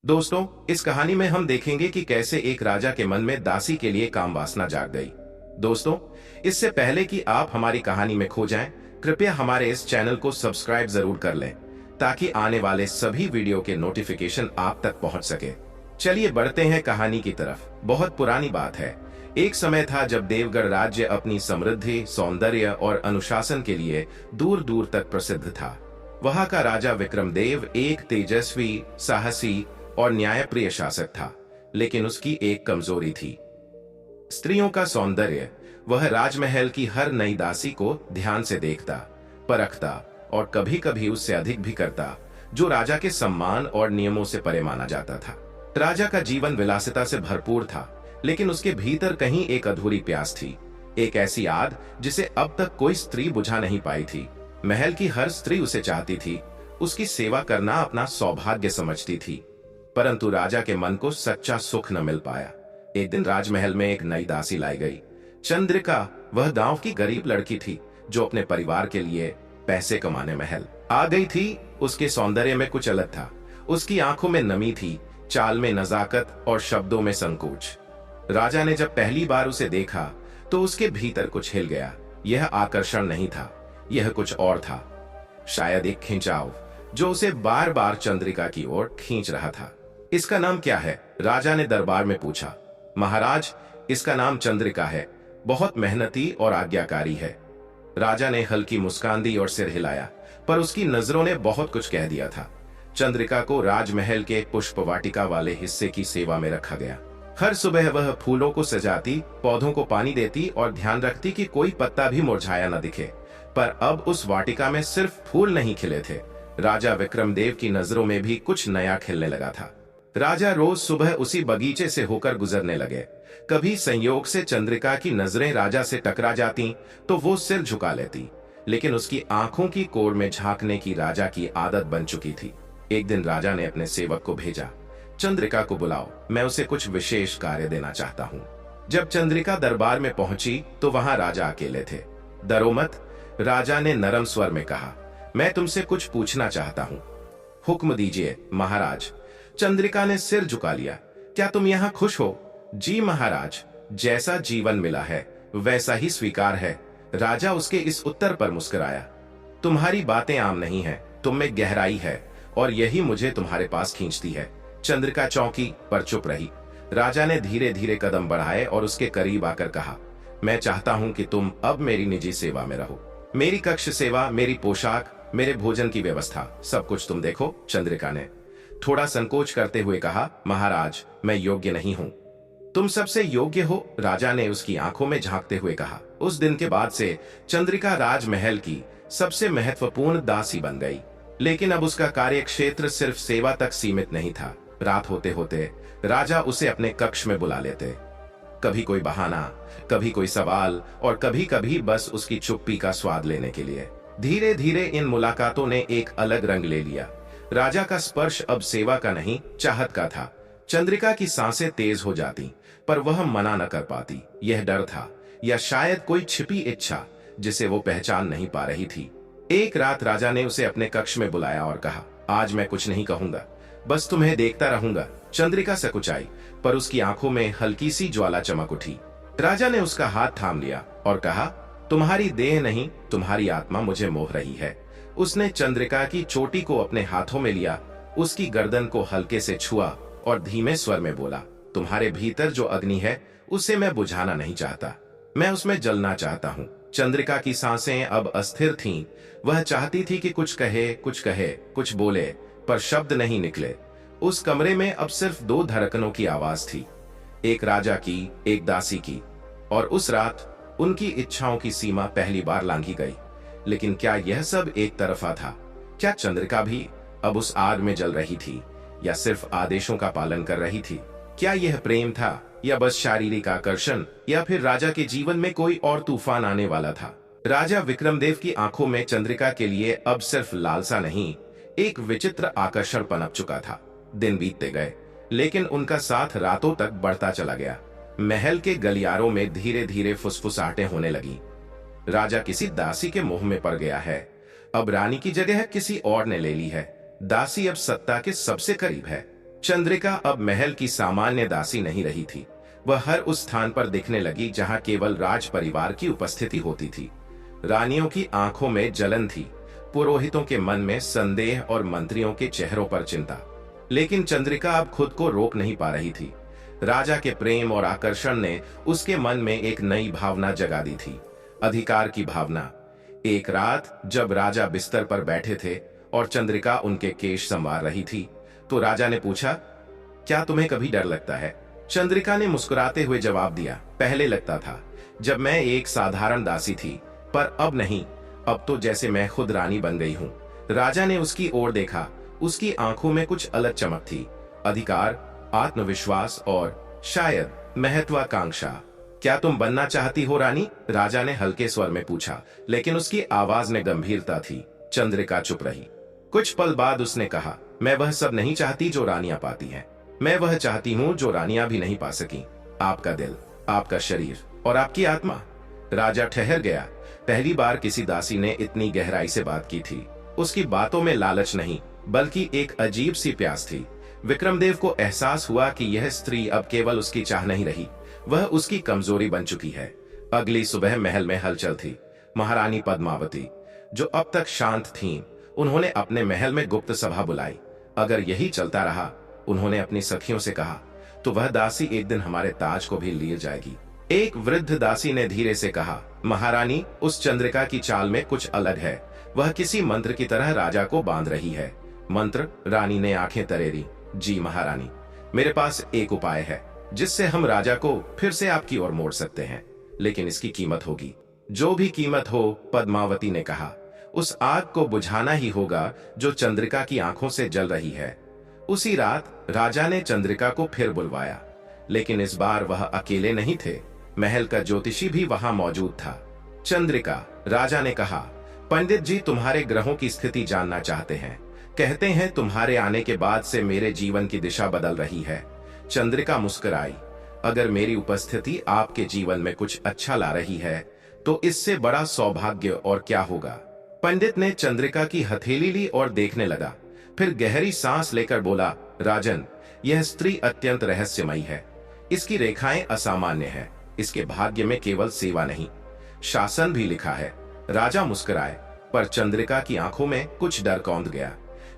दोस्तों, इस कहानी में हम देखेंगे कि कैसे एक राजा के मन में दासी के लिए काम वासना जाग गई। दोस्तों, इससे पहले कि आप हमारी कहानी में खो जाएं, कृपया हमारे इस चैनल को सब्सक्राइब जरूर कर लें ताकि आने वाले सभी वीडियो के नोटिफिकेशन आप तक पहुंच सके। चलिए बढ़ते हैं कहानी की तरफ। बहुत पुरानी बात है। एक समय था जब देवगढ़ राज्य अपनी समृद्धि, सौंदर्य और अनुशासन के लिए दूर दूर तक प्रसिद्ध था। वहां का राजा विक्रमदेव एक तेजस्वी, साहसी और न्यायप्रिय शासक था, लेकिन उसकी एक कमजोरी थी, स्त्रियों का सौंदर्य। वह राजमहल की हर नई दासी को ध्यान से देखता, परखता और कभी कभी उससे अधिक भी करता, जो राजा के सम्मान और नियमों से परे माना जाता था। राजा का जीवन विलासिता से भरपूर था, लेकिन उसके भीतर कहीं एक अधूरी प्यास थी, एक ऐसी आग जिसे अब तक कोई स्त्री बुझा नहीं पाई थी। महल की हर स्त्री उसे चाहती थी, उसकी सेवा करना अपना सौभाग्य समझती थी, परंतु राजा के मन को सच्चा सुख न मिल पाया। एक दिन राजमहल में एक नई दासी लाई गई, चंद्रिका। वह गांव की गरीब लड़की थी जो अपने परिवार के लिए पैसे कमाने महल आ गई थी। उसके सौंदर्य में कुछ अलग था। उसकी आंखों में नमी थी, चाल में नजाकत और शब्दों में संकोच। राजा ने जब पहली बार उसे देखा तो उसके भीतर कुछ हिल गया। यह आकर्षण नहीं था, यह कुछ और था, शायद एक खिंचाव जो उसे बार बार चंद्रिका की ओर खींच रहा था। इसका नाम क्या है? राजा ने दरबार में पूछा। महाराज, इसका नाम चंद्रिका है, बहुत मेहनती और आज्ञाकारी है। राजा ने हल्की मुस्कान दी और सिर हिलाया, पर उसकी नजरों ने बहुत कुछ कह दिया था। चंद्रिका को राजमहल के पुष्प वाटिका वाले हिस्से की सेवा में रखा गया। हर सुबह वह फूलों को सजाती, पौधों को पानी देती और ध्यान रखती कि कोई पत्ता भी मुरझाया न दिखे। पर अब उस वाटिका में सिर्फ फूल नहीं खिले थे, राजा विक्रमदेव की नजरों में भी कुछ नया खिलने लगा था। राजा रोज सुबह उसी बगीचे से होकर गुजरने लगे। कभी संयोग से चंद्रिका की नजरें राजा से टकरा जाती तो वो सिर झुका लेती, लेकिन उसकी आंखों की कोर में झांकने की राजा की आदत बन चुकी थी। एक दिन राजा ने अपने सेवक को भेजा, चंद्रिका को बुलाओ, मैं उसे कुछ विशेष कार्य देना चाहता हूँ। जब चंद्रिका दरबार में पहुंची तो वहां राजा अकेले थे। डरो मत, राजा ने नरम स्वर में कहा, मैं तुमसे कुछ पूछना चाहता हूँ। हुक्म दीजिए महाराज। चंद्रिका ने सिर झुका लिया। क्या तुम यहाँ खुश हो? जी महाराज, जैसा जीवन मिला है वैसा ही स्वीकार है। राजा उसके इस उत्तर पर मुस्कुराया। तुम्हारी बातें आम नहीं हैं, तुम में गहराई है और यही मुझे तुम्हारे पास खींचती है। चंद्रिका चौंकी पर चुप रही। राजा ने धीरे धीरे कदम बढ़ाए और उसके करीब आकर कहा, मैं चाहता हूं कि तुम अब मेरी निजी सेवा में रहो। मेरी कक्ष सेवा, मेरी पोशाक, मेरे भोजन की व्यवस्था, सब कुछ तुम देखो। चंद्रिका ने थोड़ा संकोच करते हुए कहा, महाराज, मैं योग्य नहीं हूं। तुम सबसे योग्य हो, राजा ने उसकी आंखों में झांकते हुए कहा। उस दिन के बाद से चंद्रिका राजमहल की सबसे महत्वपूर्ण दासी बन गई, लेकिन अब उसका कार्य क्षेत्र सिर्फ सेवा तक सीमित नहीं था। रात होते होते राजा उसे अपने कक्ष में बुला लेते। कभी कोई बहाना, कभी कोई सवाल और कभी कभी बस उसकी चुप्पी का स्वाद लेने के लिए। धीरे धीरे इन मुलाकातों ने एक अलग रंग ले लिया। राजा का स्पर्श अब सेवा का नहीं, चाहत का था। चंद्रिका की सांसें तेज हो जाती, पर वह मना न कर पाती। यह डर था, या शायद कोई छिपी इच्छा जिसे वो पहचान नहीं पा रही थी। एक रात राजा ने उसे अपने कक्ष में बुलाया और कहा, आज मैं कुछ नहीं कहूंगा, बस तुम्हें देखता रहूंगा। चंद्रिका सकुचाई, पर उसकी आंखों में हल्की सी ज्वाला चमक उठी। राजा ने उसका हाथ थाम लिया और कहा, तुम्हारी देह नहीं, तुम्हारी आत्मा मुझे मोह रही है। उसने चंद्रिका की चोटी को अपने हाथों में लिया, उसकी गर्दन को हल्के से छुआ और धीमे स्वर में बोला, तुम्हारे भीतर जो अग्नि है उसे मैं बुझाना नहीं चाहता, मैं उसमें जलना चाहता हूँ। चंद्रिका की सांसें अब अस्थिर थीं। वह चाहती थी कि कुछ कहे, कुछ बोले, पर शब्द नहीं निकले। उस कमरे में अब सिर्फ दो धड़कनों की आवाज थी, एक राजा की, एक दासी की। और उस रात उनकी इच्छाओं की सीमा पहली बार लांघी गई। लेकिन क्या यह सब एक तरफा था? क्या चंद्रिका भी अब उस आग में जल रही थी, या सिर्फ आदेशों का पालन कर रही थी? क्या यह प्रेम था, या बस शारीरिक आकर्षण, या फिर राजा के जीवन में कोई और तूफान आने वाला था? राजा विक्रमदेव की आंखों में चंद्रिका के लिए अब सिर्फ लालसा नहीं, एक विचित्र आकर्षण पनप चुका था। दिन बीतते गए, लेकिन उनका साथ रातों तक बढ़ता चला गया। महल के गलियारों में धीरे धीरे फुसफुसाहटें होने लगी। राजा किसी दासी के मोह में पड़ गया है, अब रानी की जगह किसी और ने ले ली है। दासी अब सत्ता के सबसे करीब है। चंद्रिका अब महल की सामान्य दासी नहीं रही थी। वह हर उस स्थान पर दिखने लगी जहां केवल राज परिवार की उपस्थिति होती थी। रानियों की आंखों में जलन थी, पुरोहितों के मन में संदेह और मंत्रियों के चेहरों पर चिंता। लेकिन चंद्रिका अब खुद को रोक नहीं पा रही थी। राजा के प्रेम और आकर्षण ने उसके मन में एक नई भावना जगा दी थी, अधिकार की भावना। एक रात जब राजा बिस्तर पर बैठे थे और चंद्रिका उनके केश संवार रही थी, तो राजा ने पूछा, क्या तुम्हें कभी डर लगता है? चंद्रिका ने मुस्कुराते हुए जवाब दिया, पहले लगता था जब मैं एक साधारण दासी थी, पर अब नहीं, अब तो जैसे मैं खुद रानी बन गई हूँ। राजा ने उसकी ओर देखा, उसकी आंखों में कुछ अलग चमक थी, अधिकार, आत्मविश्वास और शायद महत्वाकांक्षा। क्या तुम बनना चाहती हो रानी? राजा ने हल्के स्वर में पूछा, लेकिन उसकी आवाज में गंभीरता थी। चंद्रिका चुप रही। कुछ पल बाद उसने कहा, मैं वह सब नहीं चाहती जो रानियां पाती हैं। मैं वह चाहती हूँ जो रानियां भी नहीं पा सकी, आपका दिल, आपका शरीर और आपकी आत्मा। राजा ठहर गया। पहली बार किसी दासी ने इतनी गहराई से बात की थी। उसकी बातों में लालच नहीं, बल्कि एक अजीब सी प्यास थी। विक्रमदेव को एहसास हुआ कि यह स्त्री अब केवल उसकी चाह नहीं रही, वह उसकी कमजोरी बन चुकी है। अगली सुबह महल में हलचल थी। महारानी पद्मावती, जो अब तक शांत थीं, उन्होंने अपने महल में गुप्त सभा बुलाई। अगर यही चलता रहा, उन्होंने अपनी सखियों से कहा, तो वह दासी एक दिन हमारे ताज को भी ले जाएगी। एक वृद्ध दासी ने धीरे से कहा, महारानी, उस चंद्रिका की चाल में कुछ अलग है। वह किसी मंत्र की तरह राजा को बांध रही है। मंत्र? रानी ने आंखें तरेरी। जी महारानी, मेरे पास एक उपाय है जिससे हम राजा को फिर से आपकी ओर मोड़ सकते हैं, लेकिन इसकी कीमत होगी। जो भी कीमत हो, पद्मावती ने कहा। उस आग को बुझाना ही होगा जो चंद्रिका की आंखों से जल रही है। उसी रात राजा ने चंद्रिका को फिर बुलवाया, लेकिन इस बार वह अकेले नहीं थे। महल का ज्योतिषी भी वहां मौजूद था। चंद्रिका, राजा ने कहा, पंडित जी तुम्हारे ग्रहों की स्थिति जानना चाहते हैं। कहते हैं तुम्हारे आने के बाद से मेरे जीवन की दिशा बदल रही है। चंद्रिका मुस्कुराई। अगर मेरी उपस्थिति आपके जीवन में कुछ अच्छा ला रही है, तो इससे बड़ा सौभाग्य और क्या होगा। पंडित ने चंद्रिका की हथेली ली और देखने लगा। फिर गहरी सांस लेकर बोला, राजन, यह स्त्री अत्यंत रहस्यमयी है। इसकी रेखाएं असामान्य है। इसके भाग्य में केवल सेवा नहीं, शासन भी लिखा है। राजा मुस्कुराए, पर चंद्रिका की आंखों में कुछ डर कौंध गया।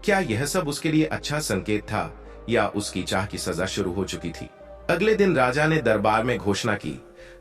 क्या यह सब उसके लिए अच्छा संकेत था, या उसकी चाह की सजा शुरू हो चुकी थी? अगले दिन राजा ने दरबार में घोषणा की,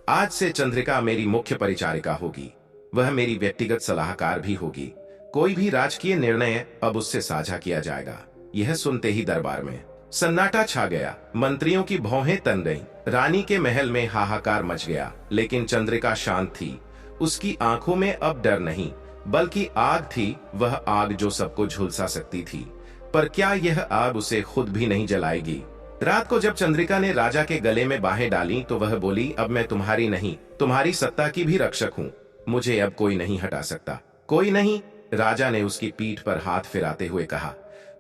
आज से चंद्रिका मेरी मुख्य परिचारिका होगी। वह मेरी व्यक्तिगत सलाहकार भी होगी। कोई भी राजकीय निर्णय अब उससे साझा किया जाएगा। यह सुनते ही दरबार में सन्नाटा छा गया। मंत्रियों की भौहें तन गईं। रानी के महल में हाहाकार मच गया। लेकिन चंद्रिका शांत थी। उसकी आंखों में अब डर नहीं, बल्कि आग थी। वह आग जो सबको झुलसा सकती थी। पर क्या यह आग उसे खुद भी नहीं जलाएगी? रात को जब चंद्रिका ने राजा के गले में बाहें डाली, तो वह बोली, अब मैं तुम्हारी नहीं, तुम्हारी सत्ता की भी रक्षक हूँ। मुझे अब कोई नहीं हटा सकता। कोई नहीं? राजा ने उसकी पीठ पर हाथ फिराते हुए कहा,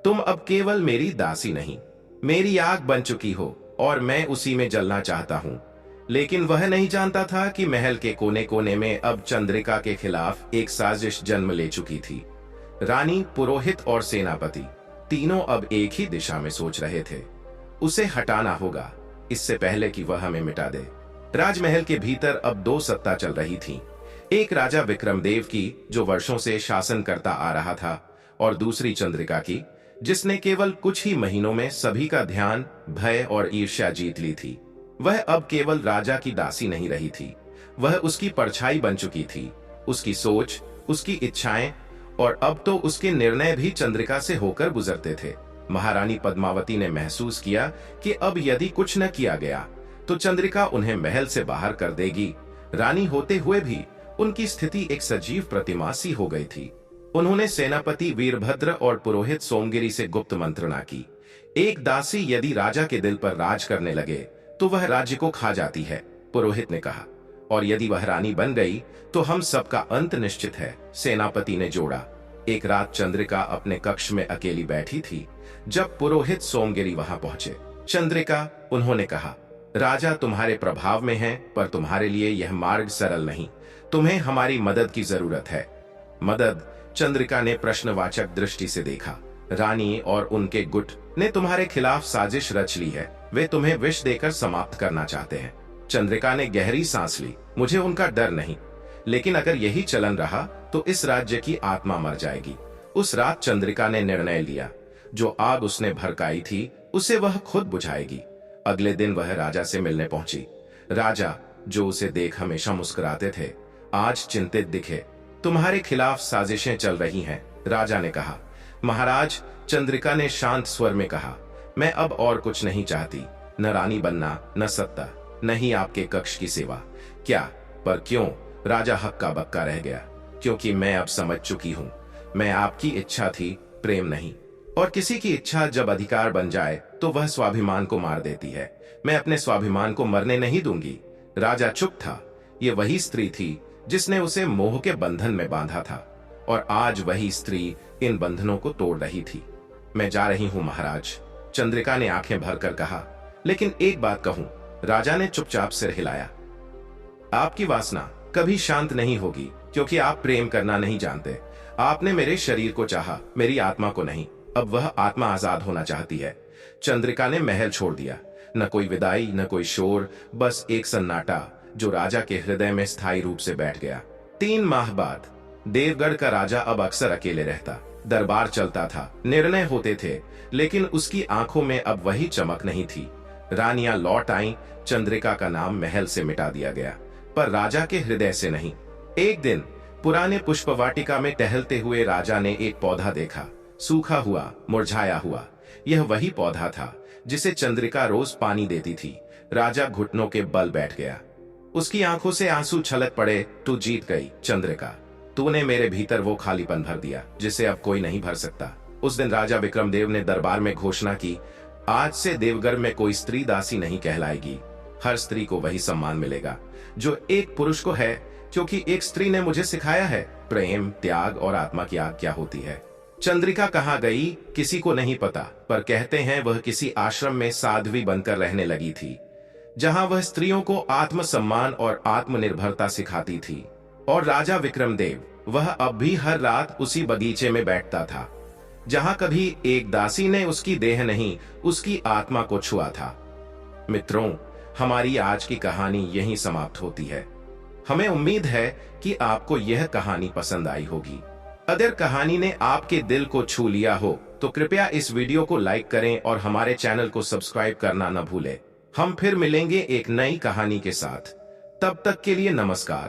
तुम अब केवल मेरी दासी नहीं, मेरी आग बन चुकी हो, और मैं उसी में जलना चाहता हूँ। लेकिन वह नहीं जानता था कि महल के कोने कोने में अब चंद्रिका के खिलाफ एक साजिश जन्म ले चुकी थी। रानी, पुरोहित और सेनापति तीनों अब एक ही दिशा में सोच रहे थे। उसे हटाना होगा, इससे पहले कि वह हमें मिटा दे। राजमहल के भीतर अब दो सत्ता चल रही थी। एक राजा विक्रमदेव की, जो वर्षों से शासन करता आ रहा था, और दूसरी चंद्रिका की, जिसने केवल कुछ ही महीनों में सभी का ध्यान, भय और ईर्ष्या जीत ली थी। वह अब केवल राजा की दासी नहीं रही थी, वह उसकी परछाई बन चुकी थी। उसकी सोच, उसकी इच्छाएं, और अब तो उसके निर्णय भी चंद्रिका से होकर गुजरते थे। महारानी पद्मावती ने महसूस किया कि अब यदि कुछ न किया गया, तो चंद्रिका उन्हें महल से बाहर कर देगी। रानी होते हुए भी उनकी स्थिति एक सजीव प्रतिमा सी हो गई थी। उन्होंने सेनापति वीरभद्र और पुरोहित सोमगिरी से गुप्त मंत्रणा की। एक दासी यदि राजा के दिल पर राज करने लगे, तो वह राज्य को खा जाती है, पुरोहित ने कहा, और यदि वह रानी बन गई, तो हम सबका अंत निश्चित है, सेनापति ने जोड़ा। एक रात चंद्रिका अपने कक्ष में अकेली बैठी थी, जब पुरोहित सोमगिरी वहां पहुंचे। चंद्रिका, उन्होंने कहा, राजा तुम्हारे प्रभाव में है, पर तुम्हारे लिए यह मार्ग सरल नहीं। तुम्हें हमारी मदद की जरूरत है। मदद? चंद्रिका ने प्रश्नवाचक दृष्टि से देखा। रानी और उनके गुट ने तुम्हारे खिलाफ साजिश रच ली है। वे तुम्हें विष देकर समाप्त करना चाहते हैं। चंद्रिका ने गहरी सांस ली। मुझे उनका डर नहीं, लेकिन अगर यही चलन रहा तो इस राज्य की आत्मा मर जाएगी। उस रात चंद्रिका ने निर्णय लिया, जो आग उसने भड़काई थी उसे वह खुद बुझाएगी। अगले दिन वह राजा से मिलने पहुंची। राजा, जो उसे देख हमेशा मुस्कुराते थे, आज चिंतित दिखे। तुम्हारे खिलाफ साजिशें चल रही हैं, राजा ने कहा। महाराज, चंद्रिका ने शांत स्वर में कहा, मैं अब और कुछ नहीं चाहती, न रानी बनना, न सत्ता, न ही आपके कक्ष की सेवा। क्या? पर क्यों? राजा हक्का बक्का रह गया। क्योंकि मैं अब समझ चुकी हूं, मैं आपकी इच्छा थी, प्रेम नहीं। और किसी की इच्छा जब अधिकार बन जाए तो वह स्वाभिमान को मार देती है। मैं अपने स्वाभिमान को मरने नहीं दूंगी। राजा चुप था। ये वही स्त्री थी जिसने उसे मोह के बंधन में बांधा था, और आज वही स्त्री इन बंधनों को तोड़ रही थी। मैं जा रही हूं महाराज, चंद्रिका ने आंखें भरकर कहा। लेकिन एक बात कहूं, राजा ने चुपचाप सिर हिलाया। आपकी वासना कभी शांत नहीं होगी, क्योंकि आप प्रेम करना नहीं जानते। आपने मेरे शरीर को चाहा, मेरी आत्मा को नहीं। अब वह आत्मा आजाद होना चाहती है। चंद्रिका ने महल छोड़ दिया। न कोई विदाई, न कोई शोर, बस एक सन्नाटा जो राजा के हृदय में स्थायी रूप से बैठ गया। 3 माह बाद देवगढ़ का राजा अब अक्सर अकेले रहता। दरबार चलता था, निर्णय होते थे, लेकिन उसकी आंखों में अब वही चमक नहीं थी। रानियां लौट आईं, चंद्रिका का नाम महल से मिटा दिया गया, पर राजा के हृदय से नहीं। एक दिन पुराने पुष्पवाटिका में टहलते हुए राजा ने एक पौधा देखा, सूखा हुआ, मुरझाया हुआ। यह वही पौधा था जिसे चंद्रिका रोज पानी देती थी। राजा घुटनों के बल बैठ गया। उसकी आंखों से आंसू छलक पड़े। तू जीत गई चंद्रिका, तूने मेरे भीतर वो खालीपन भर दिया जिसे अब कोई नहीं भर सकता। उस दिन राजा विक्रमदेव ने दरबार में घोषणा की, आज से देवगढ़ में कोई स्त्री दासी नहीं कहलाएगी। हर स्त्री को वही सम्मान मिलेगा जो एक पुरुष को है, क्योंकि एक स्त्री ने मुझे सिखाया है प्रेम, त्याग और आत्मा की आग क्या होती है। चंद्रिका कहाँ गई किसी को नहीं पता, पर कहते हैं वह किसी आश्रम में साध्वी बनकर रहने लगी थी, जहां वह स्त्रियों को आत्मसम्मान और आत्मनिर्भरता सिखाती थी। और राजा विक्रमदेव, वह अब भी हर रात उसी बगीचे में बैठता था, जहां कभी एक दासी ने उसकी देह नहीं, उसकी आत्मा को छुआ था। मित्रों, हमारी आज की कहानी यहीं समाप्त होती है। हमें उम्मीद है कि आपको यह कहानी पसंद आई होगी। अगर कहानी ने आपके दिल को छू लिया हो तो कृपया इस वीडियो को लाइक करें और हमारे चैनल को सब्सक्राइब करना न भूलें। हम फिर मिलेंगे एक नई कहानी के साथ। तब तक के लिए नमस्कार।